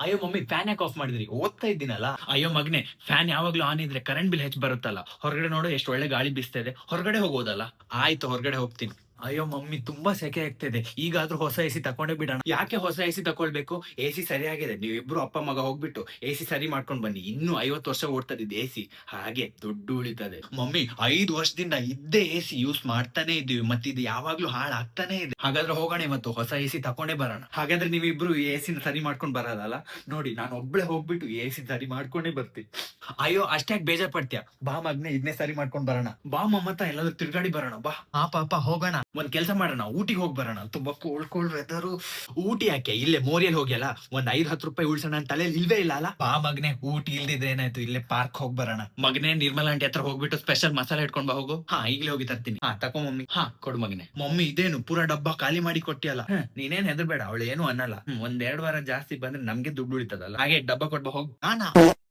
ಅಯ್ಯೋ mummy fan ಯಾಕೆ of ಮಾಡಿದ್ರಿ? ಓದ್ತಾ ಇದ್ದೀನಲ್ಲ. ಅಯ್ಯೋ ಮಗನೇ, ಫ್ಯಾನ್ ಯಾವಾಗ್ಲೂ ಆನ್ ಇದ್ರೆ ಕರೆಂಟ್ ಬಿಲ್ ಹೆಚ್ಚು ಬರುತ್ತಲ್ಲ. ಹೊರಗಡೆ ನೋಡು ಎಷ್ಟು ಒಳ್ಳೆ ಗಾಳಿ ಬೀಸ್ತಾ ಇದೆ. ಹೊರಗಡೆ ಹೋಗೋದಲ್ಲ. ಆಯ್ತು ಹೊರಗಡೆ ಹೋಗ್ತೀನಿ. ಅಯ್ಯೋ ಮಮ್ಮಿ ತುಂಬಾ ಸೆಕೆ ಆಗ್ತಿದೆ. ಈಗಾದ್ರೂ ಹೊಸ ಎಸಿ ತಕೊಂಡೇ ಬಿಡೋಣ. ಯಾಕೆ ಹೊಸ ಎಸಿ ತಕೊಳ್ಬೇಕು? ಎಸಿ ಸರಿಯಾಗಿದೆ. ನೀವಿಬ್ರು ಅಪ್ಪ ಮಗ ಹೋಗ್ಬಿಟ್ಟು ಎಸಿ ಸರಿ ಮಾಡ್ಕೊಂಡ್ ಬನ್ನಿ. ಇನ್ನು 50 ವರ್ಷ ಓಡ್ತದಿದ್ದು ಎಸಿ. ಹಾಗೆ ದುಡ್ಡು ಉಳಿತದೆ. ಮಮ್ಮಿ 5 ವರ್ಷದಿಂದ ಇದ್ದೇ ಎಸಿ ಯೂಸ್ ಮಾಡ್ತಾನೆ ಇದೀವಿ. ಮತ್ತಿದು ಯಾವಾಗ್ಲೂ ಹಾಳಾಗ್ತಾನೆ ಇದೆ. ಹಾಗಾದ್ರೆ ಹೋಗೋಣ ಇವತ್ತು ಹೊಸ ಎಸಿ ತಕೊಂಡೇ ಬರೋಣ. ಹಾಗಾದ್ರೆ ನೀವಿಬ್ರು ಎಸಿನ ಸರಿ ಮಾಡ್ಕೊಂಡ್ ಬರೋದಲ್ಲ. ನೋಡಿ ನಾನು ಒಬ್ಳೆ ಹೋಗ್ಬಿಟ್ಟು ಎಸಿ ಸರಿ ಮಾಡ್ಕೊಂಡೇ ಬರ್ತೀನಿ. ಅಯ್ಯೋ ಅಷ್ಟ್ಯಾಕ್ ಬೇಜಾರ್ ಪಡ್ತೀಯ? ಬಾ ಮಗ್ನೆ ಇದನ್ನೇ ಸರಿ ಮಾಡ್ಕೊಂಡ್ ಬರೋಣ. ಬಾ ಮಮತಾ ಎಲ್ಲಾದ್ರೂ ತಿರ್ಗಾಡಿ ಬರೋಣ ಬಾ. ಆ ಪಾಪ ಹೋಗೋಣ. ಒಂದ್ ಕೆಲ್ಸ ಮಾಡೋಣ, ಊಟಿಗೆ ಹೋಗಿ ಬರೋಣ. ತುಂಬಾ ಕೋಲ್ಡ್ ಕೋಲ್ಡ್ ವೆದರ್. ಊಟಿ ಯಾಕೆ, ಇಲ್ಲೇ ಮೋರಿಯಲ್ಲಿ ಹೋಗ್ಯಲ್ಲ. ಒಂದ್ 5-10 ರೂಪಾಯಿ ಉಳ್ಸೋಣ ಅಂತ ತಲೆಯಲ್ಲಿ ಇಲ್ವೇ ಇಲ್ಲ ಅಲ್ಲ. ಬಾ ಮಗ್ನೆ, ಊಟಿ ಇಲ್ದಿದ್ರೆ ಏನಾಯ್ತು, ಇಲ್ಲೇ ಪಾರ್ಕ್ ಹೋಗಿ ಬರೋಣ. ಮಗನೇ ನಿರ್ಮಲಾ ಆಂಟಿ ಹತ್ರ ಹೋಗ್ಬಿಟ್ಟು ಸ್ಪೆಷಲ್ ಮಸಾಲೆ ಇಟ್ಕೊಂಡ್ ಬಾ ಹೋಗು. ಹಾ ಈಗಲೇ ಹೋಗಿ ತರ್ತೀನಿ. ಹಾ ತಕೋ ಮಮ್ಮಿ. ಹಾ ಕೊಡು ಮಗನೆ. ಮಮ್ಮಿ ಇದೇನು ಪೂರಾ ಡಬ್ಬ ಖಾಲಿ ಮಾಡಿ ಕೊಟ್ಟಿಯಲ್ಲ. ನೀನೇನ್ ಹೆದರ್ಬೇಡ, ಅವಳು ಏನು ಅನ್ನಲ್ಲ. ಒಂದ್ 2 ವಾರ ಜಾಸ್ತಿ ಬಂದ್ರೆ ನಮ್ಗೆ ದುಡ್ಡು ಉಳಿತದಲ್ಲ. ಹಾಗೆ ಡಬ್ಬ ಕೊಡ್ಬಾ ಹೋಗು. ನಾನಾ